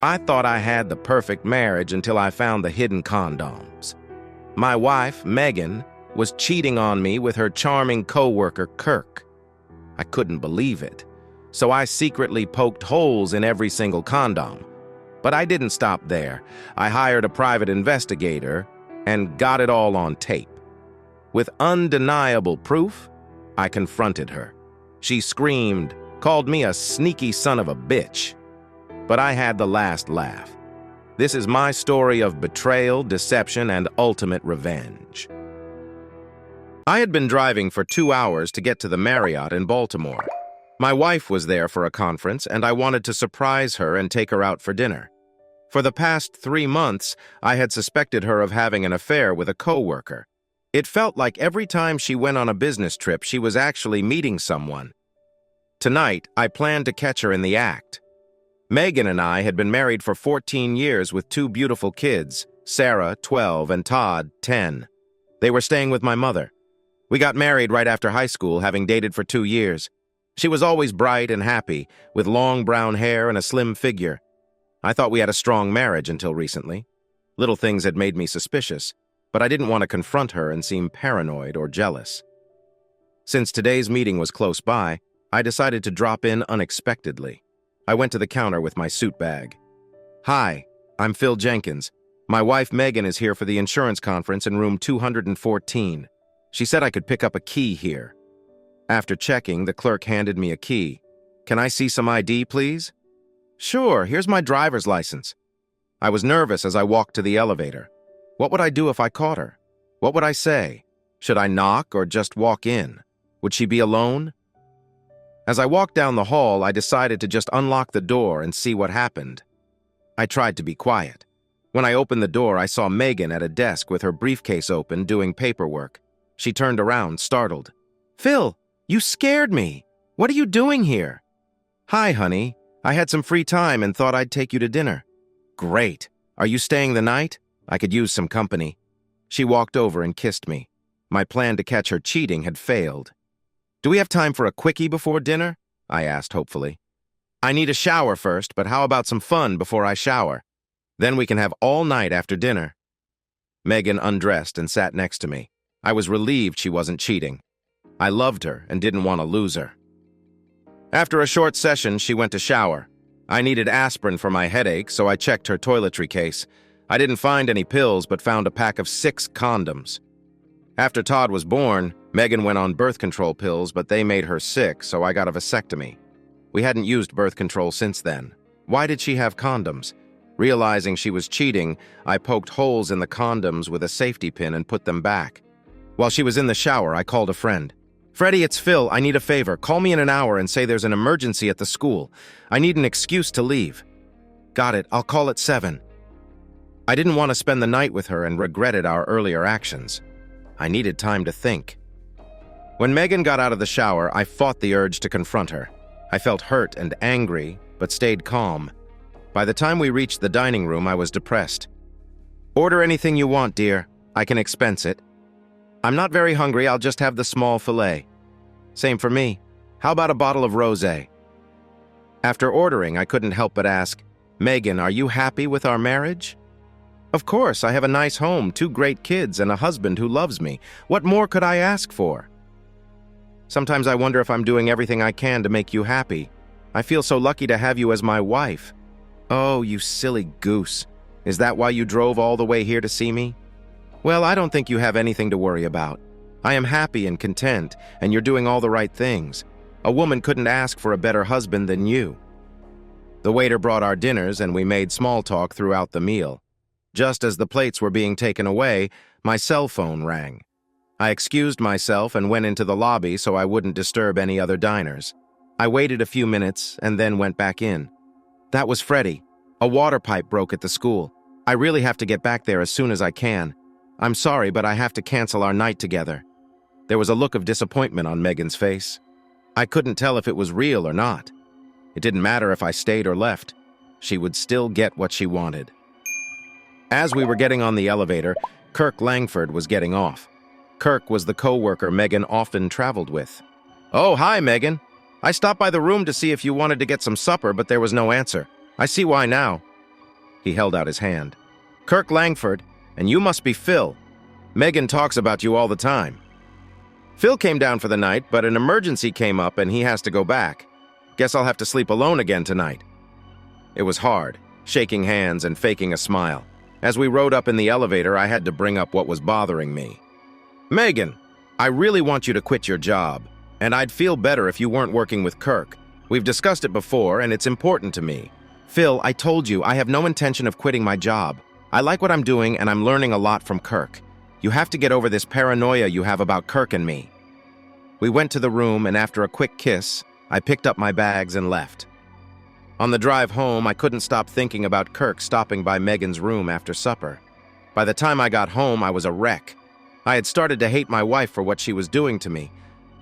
I thought I had the perfect marriage until I found the hidden condoms. My wife, Megan, was cheating on me with her charming coworker, Kirk. I couldn't believe it, so I secretly poked holes in every single condom. But I didn't stop there. I hired a private investigator and got it all on tape. With undeniable proof, I confronted her. She screamed, called me a sneaky son of a bitch. But I had the last laugh. This is my story of betrayal, deception, and ultimate revenge. I had been driving for 2 hours to get to the Marriott in Baltimore. My wife was there for a conference, and I wanted to surprise her and take her out for dinner. For the past 3 months, I had suspected her of having an affair with a coworker. It felt like every time she went on a business trip, she was actually meeting someone. Tonight, I planned to catch her in the act. Megan and I had been married for 14 years with 2 beautiful kids, Sarah, 12, and Todd, 10. They were staying with my mother. We got married right after high school, having dated for 2 years. She was always bright and happy, with long brown hair and a slim figure. I thought we had a strong marriage until recently. Little things had made me suspicious, but I didn't want to confront her and seem paranoid or jealous. Since today's meeting was close by, I decided to drop in unexpectedly. I went to the counter with my suit bag. "Hi, I'm Phil Jenkins. My wife Megan is here for the insurance conference in room 214. She said I could pick up a key here." After checking, the clerk handed me a key. "Can I see some ID, please?" "Sure, here's my driver's license." I was nervous as I walked to the elevator. What would I do if I caught her? What would I say? Should I knock or just walk in? Would she be alone? As I walked down the hall, I decided to just unlock the door and see what happened. I tried to be quiet. When I opened the door, I saw Megan at a desk with her briefcase open doing paperwork. She turned around, startled. "Phil, you scared me. What are you doing here?" "Hi, honey. I had some free time and thought I'd take you to dinner." "Great. Are you staying the night? I could use some company." She walked over and kissed me. My plan to catch her cheating had failed. "Do we have time for a quickie before dinner?" I asked hopefully. "I need a shower first, but how about some fun before I shower? Then we can have all night after dinner." Megan undressed and sat next to me. I was relieved she wasn't cheating. I loved her and didn't want to lose her. After a short session, she went to shower. I needed aspirin for my headache, so I checked her toiletry case. I didn't find any pills, but found a pack of 6 condoms. After Todd was born, Megan went on birth control pills, but they made her sick, so I got a vasectomy. We hadn't used birth control since then. Why did she have condoms? Realizing she was cheating, I poked holes in the condoms with a safety pin and put them back. While she was in the shower, I called a friend. "Freddie, it's Phil. I need a favor. Call me in an hour and say there's an emergency at the school. I need an excuse to leave." "Got it. I'll call at 7. I didn't want to spend the night with her and regretted our earlier actions. I needed time to think. When Megan got out of the shower, I fought the urge to confront her. I felt hurt and angry, but stayed calm. By the time we reached the dining room, I was depressed. "Order anything you want, dear. I can expense it." "I'm not very hungry. I'll just have the small fillet." "Same for me. How about a bottle of rosé?" After ordering, I couldn't help but ask, "Megan, are you happy with our marriage?" "Of course, I have a nice home, 2 great kids, and a husband who loves me. What more could I ask for?" "Sometimes I wonder if I'm doing everything I can to make you happy. I feel so lucky to have you as my wife." "Oh, you silly goose. Is that why you drove all the way here to see me?" "Well, I don't think you have anything to worry about. I am happy and content, and you're doing all the right things. A woman couldn't ask for a better husband than you." The waiter brought our dinners, and we made small talk throughout the meal. Just as the plates were being taken away, my cell phone rang. I excused myself and went into the lobby so I wouldn't disturb any other diners. I waited a few minutes and then went back in. That was Freddie. "A water pipe broke at the school. I really have to get back there as soon as I can. I'm sorry, but I have to cancel our night together." There was a look of disappointment on Megan's face. I couldn't tell if it was real or not. It didn't matter if I stayed or left. She would still get what she wanted. As we were getting on the elevator, Kirk Langford was getting off. Kirk was the coworker Megan often traveled with. "Oh, hi, Megan. I stopped by the room to see if you wanted to get some supper, but there was no answer. I see why now. He held out his hand. "Kirk Langford, and you must be Phil. Megan talks about you all the time." Phil came down for the night, but an emergency came up and he has to go back. Guess I'll have to sleep alone again tonight. It was hard, shaking hands and faking a smile. As we rode up in the elevator, I had to bring up what was bothering me. "Megan, I really want you to quit your job, and I'd feel better if you weren't working with Kirk. We've discussed it before, and it's important to me." "Phil, I told you, I have no intention of quitting my job. I like what I'm doing, and I'm learning a lot from Kirk. You have to get over this paranoia you have about Kirk and me." We went to the room, and after a quick kiss, I picked up my bags and left. On the drive home, I couldn't stop thinking about Kirk stopping by Megan's room after supper. By the time I got home, I was a wreck. I had started to hate my wife for what she was doing to me.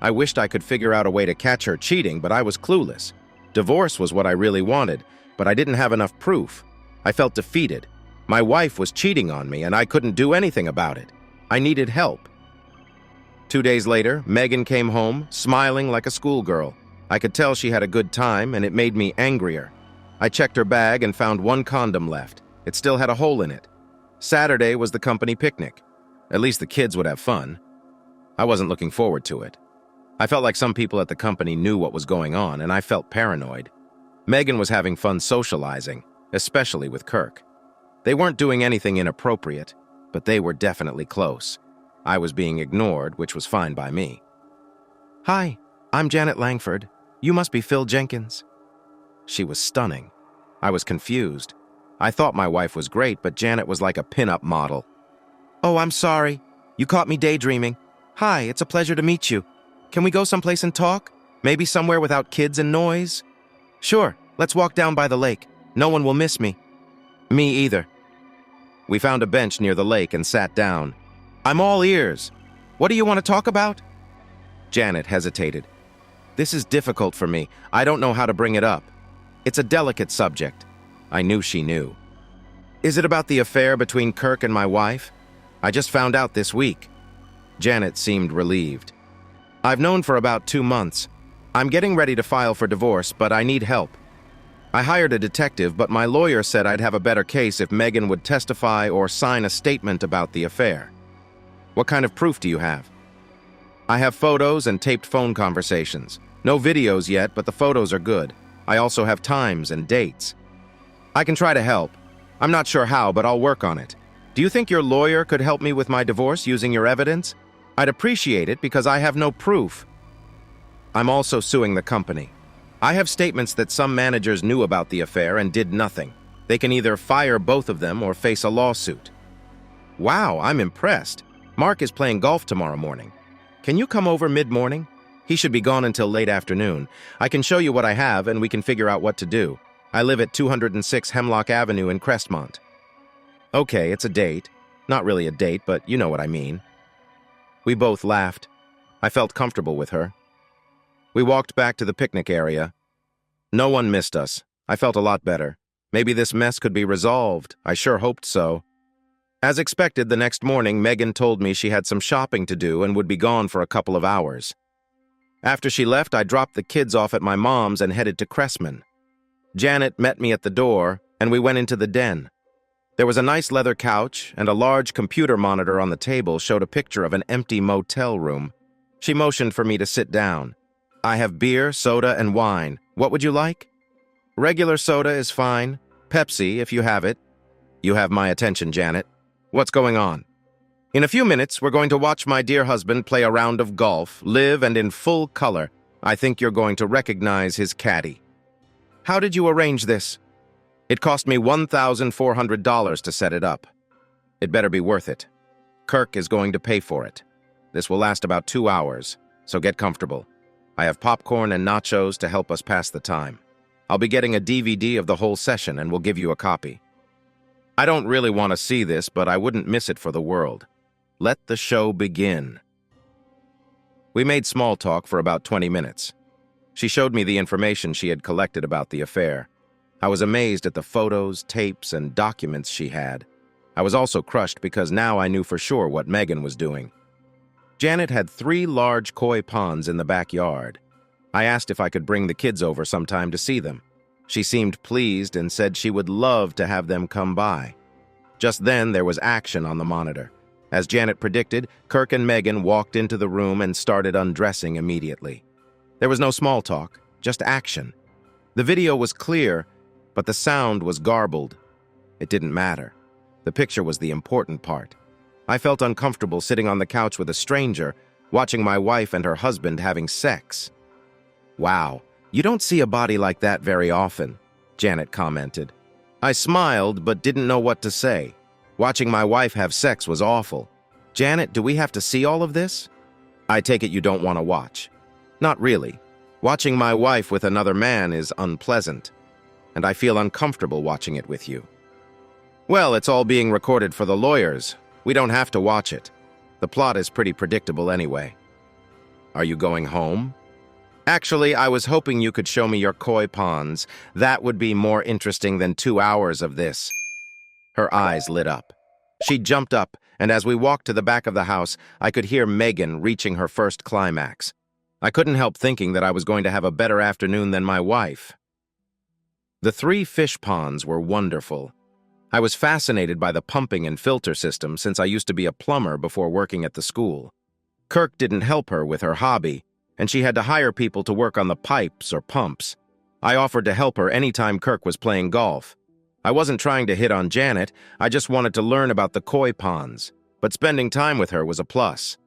I wished I could figure out a way to catch her cheating, but I was clueless. Divorce was what I really wanted, but I didn't have enough proof. I felt defeated. My wife was cheating on me, and I couldn't do anything about it. I needed help. 2 days later, Megan came home, smiling like a schoolgirl. I could tell she had a good time, and it made me angrier. I checked her bag and found one condom left. It still had a hole in it. Saturday was the company picnic. At least the kids would have fun. I wasn't looking forward to it. I felt like some people at the company knew what was going on, and I felt paranoid. Megan was having fun socializing, especially with Kirk. They weren't doing anything inappropriate, but they were definitely close. I was being ignored, which was fine by me. "Hi, I'm Janet Langford. You must be Phil Jenkins." She was stunning. I was confused. I thought my wife was great, but Janet was like a pin-up model. "Oh, I'm sorry. You caught me daydreaming. Hi, it's a pleasure to meet you. Can we go someplace and talk? Maybe somewhere without kids and noise?" "Sure, let's walk down by the lake. No one will miss me." "Me either." We found a bench near the lake and sat down. "I'm all ears. What do you want to talk about?" Janet hesitated. "This is difficult for me. I don't know how to bring it up. It's a delicate subject." I knew she knew. "Is it about the affair between Kirk and my wife? I just found out this week." Janet seemed relieved. "I've known for about 2 months. I'm getting ready to file for divorce, but I need help. I hired a detective, but my lawyer said I'd have a better case if Megan would testify or sign a statement about the affair. What kind of proof do you have?" "I have photos and taped phone conversations. No videos yet, but the photos are good. I also have times and dates. I can try to help. I'm not sure how, but I'll work on it. Do you think your lawyer could help me with my divorce using your evidence? I'd appreciate it because I have no proof." "I'm also suing the company. I have statements that some managers knew about the affair and did nothing. They can either fire both of them or face a lawsuit." "Wow, I'm impressed. Mark is playing golf tomorrow morning. Can you come over mid-morning? He should be gone until late afternoon. I can show you what I have and we can figure out what to do. I live at 206 Hemlock Avenue in Crestmont." "Okay, it's a date. Not really a date, but you know what I mean." We both laughed. I felt comfortable with her. We walked back to the picnic area. No one missed us. I felt a lot better. Maybe this mess could be resolved. I sure hoped so. As expected, the next morning, Megan told me she had some shopping to do and would be gone for a couple of hours. After she left, I dropped the kids off at my mom's and headed to Cressman. Janet met me at the door, and we went into the den. There was a nice leather couch, and a large computer monitor on the table showed a picture of an empty motel room. She motioned for me to sit down. "I have beer, soda, and wine. What would you like?" "Regular soda is fine. Pepsi, if you have it." "You have my attention, Janet. What's going on?" "In a few minutes, we're going to watch my dear husband play a round of golf, live and in full color. I think you're going to recognize his caddy." "How did you arrange this?" "It cost me $1,400 to set it up. It better be worth it. Kirk is going to pay for it. This will last about 2 hours, so get comfortable. I have popcorn and nachos to help us pass the time. I'll be getting a DVD of the whole session and we'll give you a copy. I don't really want to see this, but I wouldn't miss it for the world. Let the show begin." We made small talk for about 20 minutes. She showed me the information she had collected about the affair. I was amazed at the photos, tapes, and documents she had. I was also crushed because now I knew for sure what Megan was doing. Janet had 3 large koi ponds in the backyard. I asked if I could bring the kids over sometime to see them. She seemed pleased and said she would love to have them come by. Just then, there was action on the monitor. As Janet predicted, Kirk and Megan walked into the room and started undressing immediately. There was no small talk, just action. The video was clear, but the sound was garbled. It didn't matter. The picture was the important part. I felt uncomfortable sitting on the couch with a stranger, watching my wife and her husband having sex. "Wow, you don't see a body like that very often," Janet commented. I smiled but didn't know what to say. Watching my wife have sex was awful. "Janet, do we have to see all of this?" "I take it you don't want to watch." "Not really. Watching my wife with another man is unpleasant, and I feel uncomfortable watching it with you." "Well, it's all being recorded for the lawyers. We don't have to watch it. The plot is pretty predictable anyway." "Are you going home?" "Actually, I was hoping you could show me your koi ponds. That would be more interesting than 2 hours of this." Her eyes lit up. She jumped up, and as we walked to the back of the house, I could hear Megan reaching her first climax. I couldn't help thinking that I was going to have a better afternoon than my wife. The 3 fish ponds were wonderful. I was fascinated by the pumping and filter system since I used to be a plumber before working at the school. Kirk didn't help her with her hobby, and she had to hire people to work on the pipes or pumps. I offered to help her anytime Kirk was playing golf. I wasn't trying to hit on Janet, I just wanted to learn about the koi ponds, but spending time with her was a plus.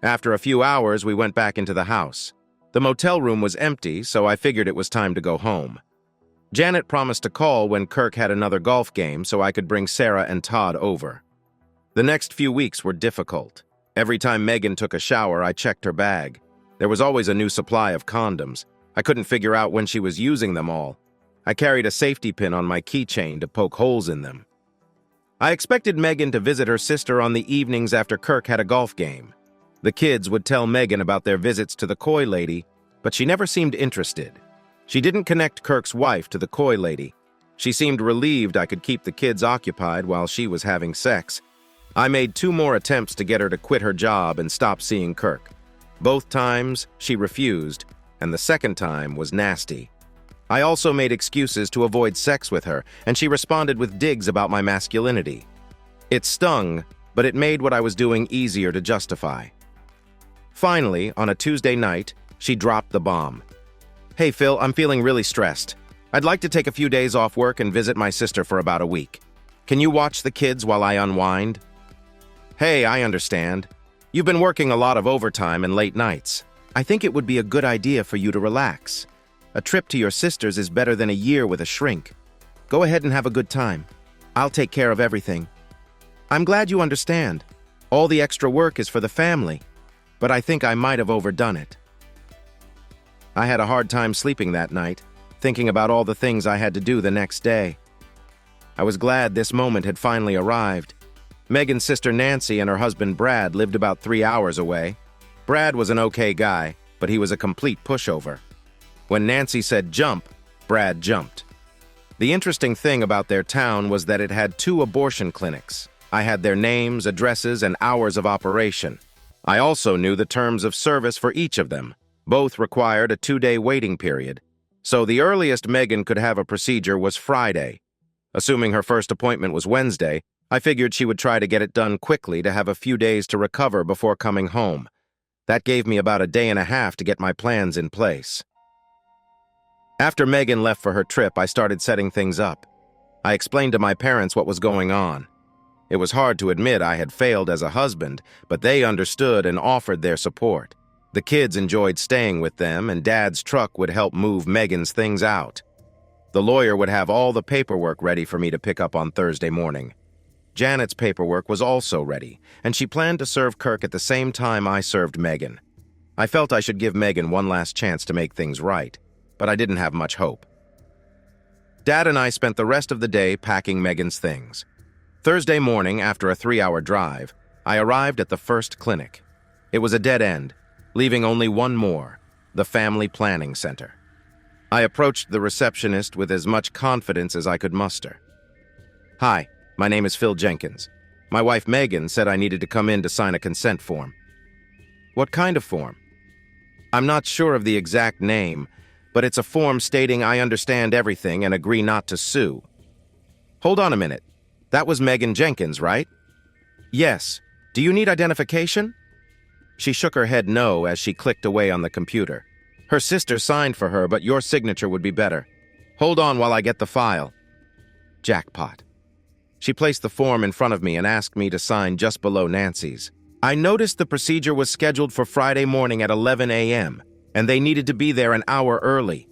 After a few hours, we went back into the house. The motel room was empty, so I figured it was time to go home. Janet promised to call when Kirk had another golf game so I could bring Sarah and Todd over. The next few weeks were difficult. Every time Megan took a shower, I checked her bag. There was always a new supply of condoms. I couldn't figure out when she was using them all. I carried a safety pin on my keychain to poke holes in them. I expected Megan to visit her sister on the evenings after Kirk had a golf game. The kids would tell Megan about their visits to the koi lady, but she never seemed interested. She didn't connect Kirk's wife to the koi lady. She seemed relieved I could keep the kids occupied while she was having sex. I made 2 more attempts to get her to quit her job and stop seeing Kirk. Both times, she refused, and the second time was nasty. I also made excuses to avoid sex with her, and she responded with digs about my masculinity. It stung, but it made what I was doing easier to justify. Finally, on a Tuesday night, she dropped the bomb. "Hey Phil, I'm feeling really stressed. I'd like to take a few days off work and visit my sister for about a week. Can you watch the kids while I unwind?" "Hey, I understand. You've been working a lot of overtime and late nights. I think it would be a good idea for you to relax. A trip to your sister's is better than a year with a shrink. Go ahead and have a good time. I'll take care of everything. I'm glad you understand. All the extra work is for the family, but I think I might have overdone it." I had a hard time sleeping that night, thinking about all the things I had to do the next day. I was glad this moment had finally arrived. Megan's sister Nancy and her husband Brad lived about 3 hours away. Brad was an okay guy, but he was a complete pushover. When Nancy said jump, Brad jumped. The interesting thing about their town was that it had 2 abortion clinics. I had their names, addresses, and hours of operation. I also knew the terms of service for each of them. Both required a 2-day waiting period. So the earliest Megan could have a procedure was Friday. Assuming her first appointment was Wednesday, I figured she would try to get it done quickly to have a few days to recover before coming home. That gave me about a day and a half to get my plans in place. After Megan left for her trip, I started setting things up. I explained to my parents what was going on. It was hard to admit I had failed as a husband, but they understood and offered their support. The kids enjoyed staying with them, and Dad's truck would help move Megan's things out. The lawyer would have all the paperwork ready for me to pick up on Thursday morning. Janet's paperwork was also ready, and she planned to serve Kirk at the same time I served Megan. I felt I should give Megan one last chance to make things right, but I didn't have much hope. Dad and I spent the rest of the day packing Megan's things. Thursday morning, after a 3-hour drive, I arrived at the first clinic. It was a dead end, leaving only one more, the Family Planning Center. I approached the receptionist with as much confidence as I could muster. "Hi, my name is Phil Jenkins. My wife Megan said I needed to come in to sign a consent form." "What kind of form?" "I'm not sure of the exact name, but it's a form stating I understand everything and agree not to sue. Hold on a minute. That was Megan Jenkins, right? Yes. Do you need identification? She shook her head no as she clicked away on the computer. Her sister signed for her, but your signature would be better. Hold on while I get the file. Jackpot. She placed the form in front of me and asked me to sign just below Nancy's. I noticed the procedure was scheduled for Friday morning at 11 a.m., and they needed to be there an hour early.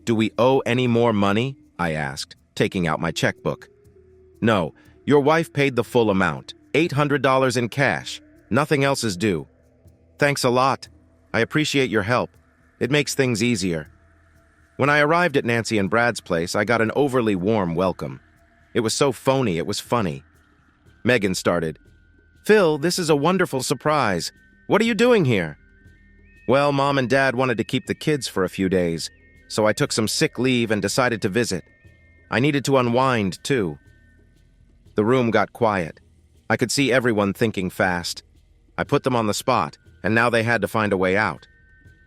Do we owe any more money? I asked, taking out my checkbook. No, your wife paid the full amount, $800 in cash. Nothing else is due. Thanks a lot. I appreciate your help. It makes things easier. When I arrived at Nancy and Brad's place, I got an overly warm welcome. It was so phony, it was funny. Megan started, Phil, this is a wonderful surprise. What are you doing here? Well, Mom and Dad wanted to keep the kids for a few days, so I took some sick leave and decided to visit. I needed to unwind, too. The room got quiet. I could see everyone thinking fast. I put them on the spot, and now they had to find a way out.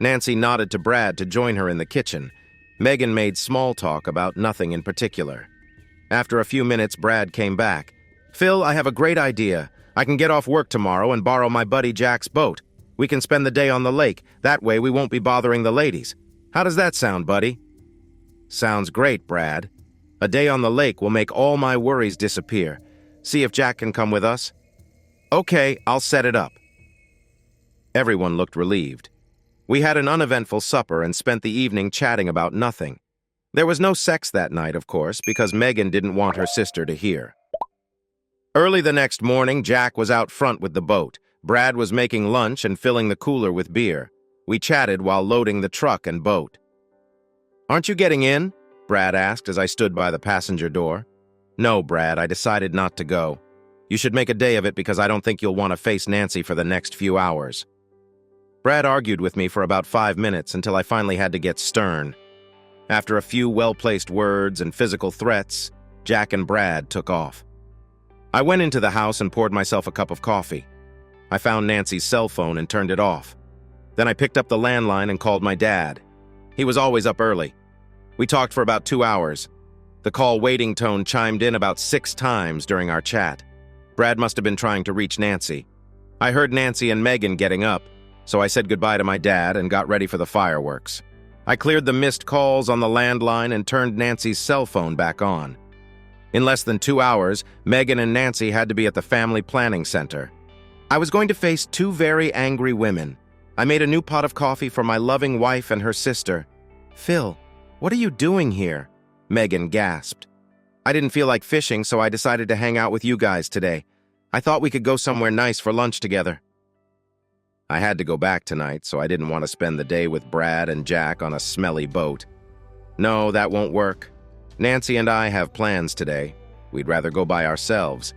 Nancy nodded to Brad to join her in the kitchen. Megan made small talk about nothing in particular. After a few minutes, Brad came back. Phil, I have a great idea. I can get off work tomorrow and borrow my buddy Jack's boat. We can spend the day on the lake. That way we won't be bothering the ladies. How does that sound, buddy? Sounds great, Brad. A day on the lake will make all my worries disappear. See if Jack can come with us? Okay, I'll set it up. Everyone looked relieved. We had an uneventful supper and spent the evening chatting about nothing. There was no sex that night, of course, because Megan didn't want her sister to hear. Early the next morning, Jack was out front with the boat. Brad was making lunch and filling the cooler with beer. We chatted while loading the truck and boat. Aren't you getting in? Brad asked as I stood by the passenger door. No, Brad, I decided not to go. You should make a day of it because I don't think you'll want to face Nancy for the next few hours. Brad argued with me for about 5 minutes until I finally had to get stern. After a few well-placed words and physical threats, Jack and Brad took off. I went into the house and poured myself a cup of coffee. I found Nancy's cell phone and turned it off. Then I picked up the landline and called my dad. He was always up early. We talked for about 2 hours. The call waiting tone chimed in about 6 times during our chat. Brad must have been trying to reach Nancy. I heard Nancy and Megan getting up, so I said goodbye to my dad and got ready for the fireworks. I cleared the missed calls on the landline and turned Nancy's cell phone back on. In less than 2 hours, Megan and Nancy had to be at the family planning center. I was going to face 2 very angry women. I made a new pot of coffee for my loving wife and her sister. Phil, what are you doing here? Megan gasped. I didn't feel like fishing, so I decided to hang out with you guys today. I thought we could go somewhere nice for lunch together. I had to go back tonight, so I didn't want to spend the day with Brad and Jack on a smelly boat. No, that won't work. Nancy and I have plans today. We'd rather go by ourselves.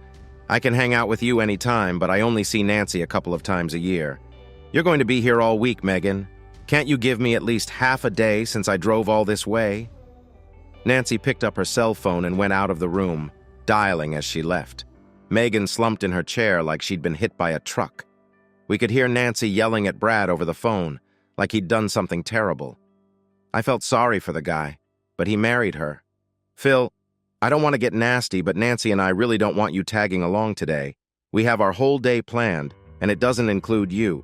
I can hang out with you anytime, but I only see Nancy a couple of times a year. You're going to be here all week, Megan. Can't you give me at least half a day since I drove all this way? Nancy picked up her cell phone and went out of the room, dialing as she left. Megan slumped in her chair like she'd been hit by a truck. We could hear Nancy yelling at Brad over the phone, like he'd done something terrible. I felt sorry for the guy, but he married her. Phil, I don't want to get nasty, but Nancy and I really don't want you tagging along today. We have our whole day planned, and it doesn't include you.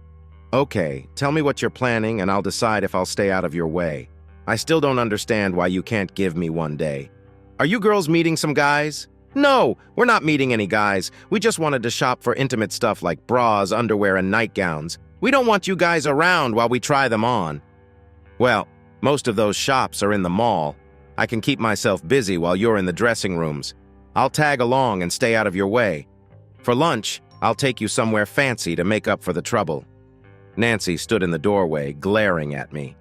Okay, tell me what you're planning, and I'll decide if I'll stay out of your way. I still don't understand why you can't give me one day. Are you girls meeting some guys? No, we're not meeting any guys. We just wanted to shop for intimate stuff like bras, underwear, and nightgowns. We don't want you guys around while we try them on. Well, most of those shops are in the mall. I can keep myself busy while you're in the dressing rooms. I'll tag along and stay out of your way. For lunch, I'll take you somewhere fancy to make up for the trouble. Nancy stood in the doorway, glaring at me.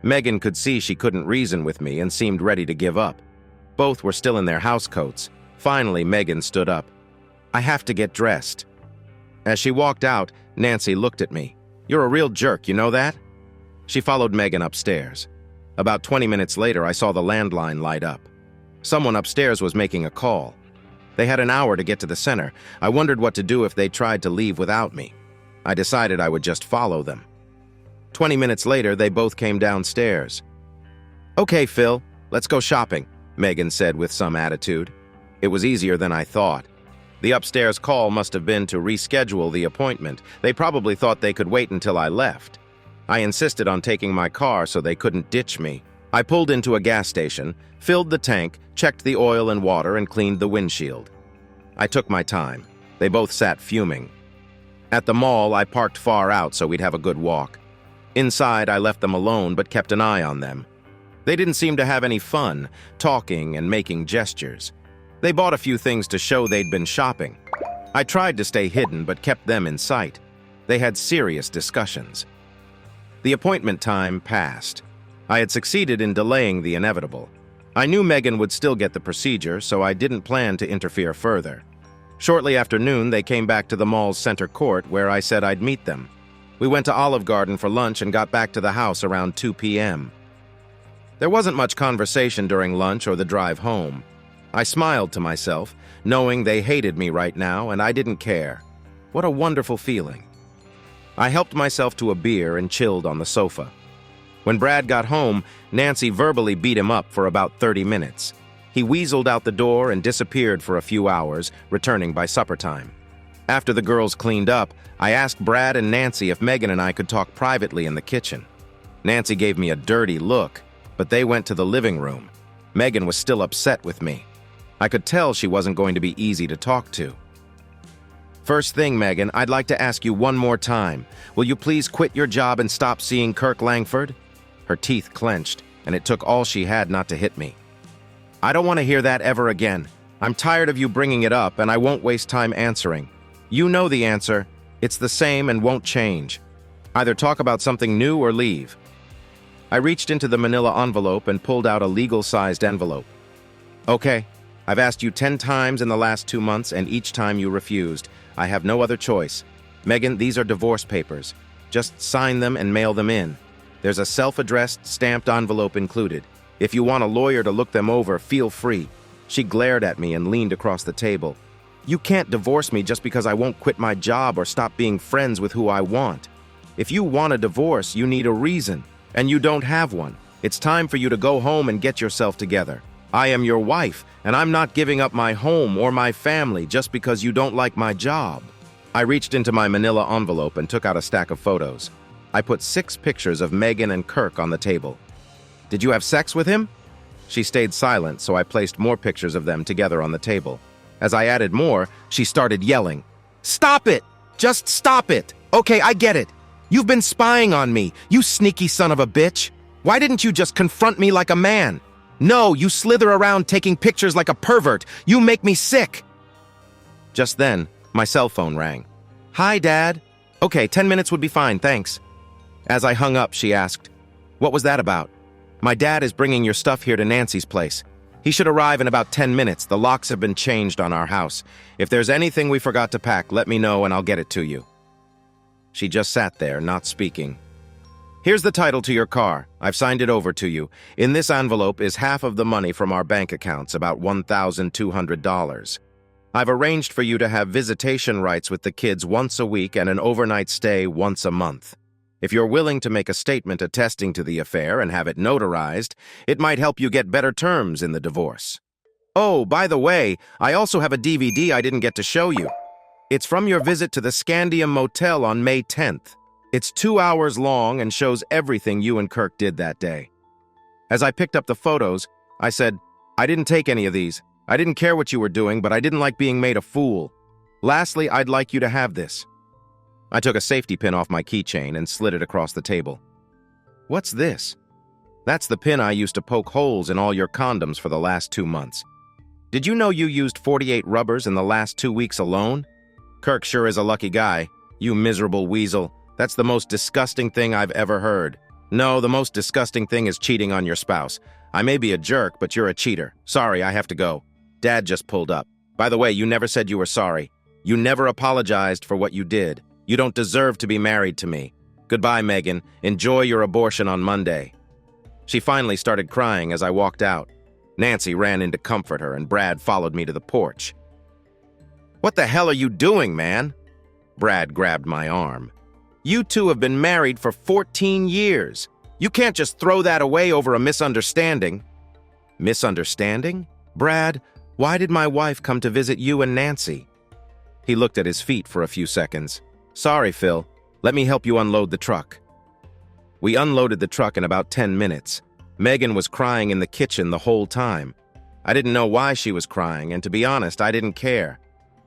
Megan could see she couldn't reason with me and seemed ready to give up. Both were still in their housecoats. Finally, Megan stood up. I have to get dressed. As she walked out, Nancy looked at me. You're a real jerk, you know that? She followed Megan upstairs. About 20 minutes later, I saw the landline light up. Someone upstairs was making a call. They had an hour to get to the center. I wondered what to do if they tried to leave without me. I decided I would just follow them. 20 minutes later, they both came downstairs. Okay, Phil, let's go shopping, Megan said with some attitude. It was easier than I thought. The upstairs call must have been to reschedule the appointment. They probably thought they could wait until I left. I insisted on taking my car so they couldn't ditch me. I pulled into a gas station, filled the tank, checked the oil and water, and cleaned the windshield. I took my time. They both sat fuming. At the mall, I parked far out so we'd have a good walk. Inside, I left them alone but kept an eye on them. They didn't seem to have any fun, talking and making gestures. They bought a few things to show they'd been shopping. I tried to stay hidden but kept them in sight. They had serious discussions. The appointment time passed. I had succeeded in delaying the inevitable. I knew Megan would still get the procedure, so I didn't plan to interfere further. Shortly after noon, they came back to the mall's center court where I said I'd meet them. We went to Olive Garden for lunch and got back to the house around 2 p.m. There wasn't much conversation during lunch or the drive home. I smiled to myself, knowing they hated me right now and I didn't care. What a wonderful feeling. I helped myself to a beer and chilled on the sofa. When Brad got home, Nancy verbally beat him up for about 30 minutes. He weaseled out the door and disappeared for a few hours, returning by supper time. After the girls cleaned up, I asked Brad and Nancy if Megan and I could talk privately in the kitchen. Nancy gave me a dirty look, but they went to the living room. Megan was still upset with me. I could tell she wasn't going to be easy to talk to. First thing, Megan, I'd like to ask you one more time. Will you please quit your job and stop seeing Kirk Langford? Her teeth clenched, and it took all she had not to hit me. I don't want to hear that ever again. I'm tired of you bringing it up, and I won't waste time answering. You know the answer. It's the same and won't change. Either talk about something new or leave. I reached into the manila envelope and pulled out a legal-sized envelope. Okay, I've asked you 10 times in the last 2 months, and each time you refused. I have no other choice. Megan, these are divorce papers. Just sign them and mail them in. There's a self-addressed, stamped envelope included. If you want a lawyer to look them over, feel free. She glared at me and leaned across the table. You can't divorce me just because I won't quit my job or stop being friends with who I want. If you want a divorce, you need a reason, and you don't have one. It's time for you to go home and get yourself together. I am your wife, and I'm not giving up my home or my family just because you don't like my job. I reached into my manila envelope and took out a stack of photos. I put 6 pictures of Megan and Kirk on the table. Did you have sex with him? She stayed silent, so I placed more pictures of them together on the table. As I added more, she started yelling. Stop it! Just stop it! Okay, I get it. You've been spying on me, you sneaky son of a bitch. Why didn't you just confront me like a man? No, you slither around taking pictures like a pervert. You make me sick. Just then, my cell phone rang. Hi, Dad. Okay, 10 minutes would be fine, thanks. As I hung up, she asked, What was that about? My dad is bringing your stuff here to Nancy's place. He should arrive in about 10 minutes. The locks have been changed on our house. If there's anything we forgot to pack, let me know and I'll get it to you. She just sat there, not speaking. Here's the title to your car. I've signed it over to you. In this envelope is half of the money from our bank accounts, about $1,200. I've arranged for you to have visitation rights with the kids once a week and an overnight stay once a month. If you're willing to make a statement attesting to the affair and have it notarized, it might help you get better terms in the divorce. Oh, by the way, I also have a DVD I didn't get to show you. It's from your visit to the Scandium Motel on May 10th. It's 2 hours long and shows everything you and Kirk did that day. As I picked up the photos, I said, I didn't take any of these. I didn't care what you were doing, but I didn't like being made a fool. Lastly, I'd like you to have this. I took a safety pin off my keychain and slid it across the table. What's this? That's the pin I used to poke holes in all your condoms for the last 2 months. Did you know you used 48 rubbers in the last 2 weeks alone? Kirk sure is a lucky guy. You miserable weasel. That's the most disgusting thing I've ever heard. No, the most disgusting thing is cheating on your spouse. I may be a jerk, but you're a cheater. Sorry, I have to go. Dad just pulled up. By the way, you never said you were sorry. You never apologized for what you did. You don't deserve to be married to me. Goodbye, Megan. Enjoy your abortion on Monday. She finally started crying as I walked out. Nancy ran in to comfort her, and Brad followed me to the porch. What the hell are you doing, man? Brad grabbed my arm. You two have been married for 14 years. You can't just throw that away over a misunderstanding. Misunderstanding? Brad, why did my wife come to visit you and Nancy? He looked at his feet for a few seconds. Sorry, Phil. Let me help you unload the truck. We unloaded the truck in about 10 minutes. Megan was crying in the kitchen the whole time. I didn't know why she was crying, and to be honest, I didn't care.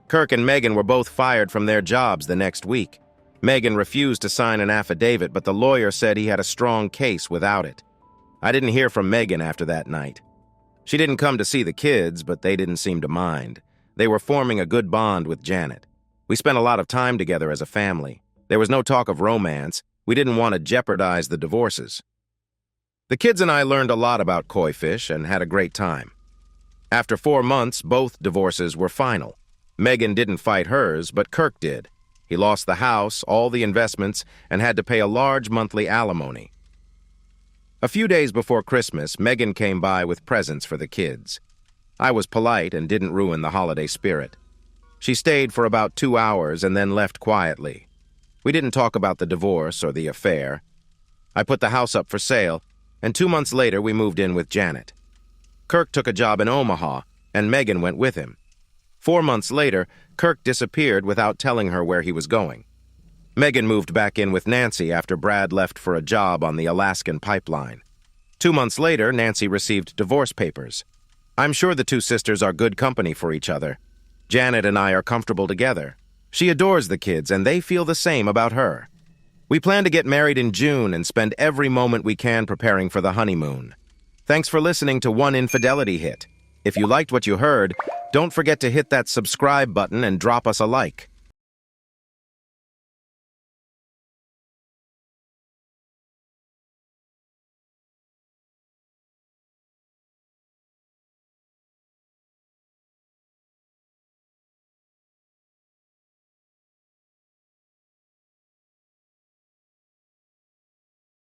Kirk and Megan were both fired from their jobs the next week. Megan refused to sign an affidavit, but the lawyer said he had a strong case without it. I didn't hear from Megan after that night. She didn't come to see the kids, but they didn't seem to mind. They were forming a good bond with Janet. We spent a lot of time together as a family. There was no talk of romance. We didn't want to jeopardize the divorces. The kids and I learned a lot about koi fish and had a great time. After 4 months, both divorces were final. Megan didn't fight hers, but Kirk did. He lost the house, all the investments, and had to pay a large monthly alimony. A few days before Christmas, Megan came by with presents for the kids. I was polite and didn't ruin the holiday spirit. She stayed for about 2 hours and then left quietly. We didn't talk about the divorce or the affair. I put the house up for sale, and 2 months later we moved in with Janet. Kirk took a job in Omaha, and Megan went with him. 4 months later, Kirk disappeared without telling her where he was going. Megan moved back in with Nancy after Brad left for a job on the Alaskan pipeline. 2 months later, Nancy received divorce papers. I'm sure the two sisters are good company for each other. Janet and I are comfortable together. She adores the kids, and they feel the same about her. We plan to get married in June and spend every moment we can preparing for the honeymoon. Thanks for listening to One Infidelity Hit. If you liked what you heard, don't forget to hit that subscribe button and drop us a like.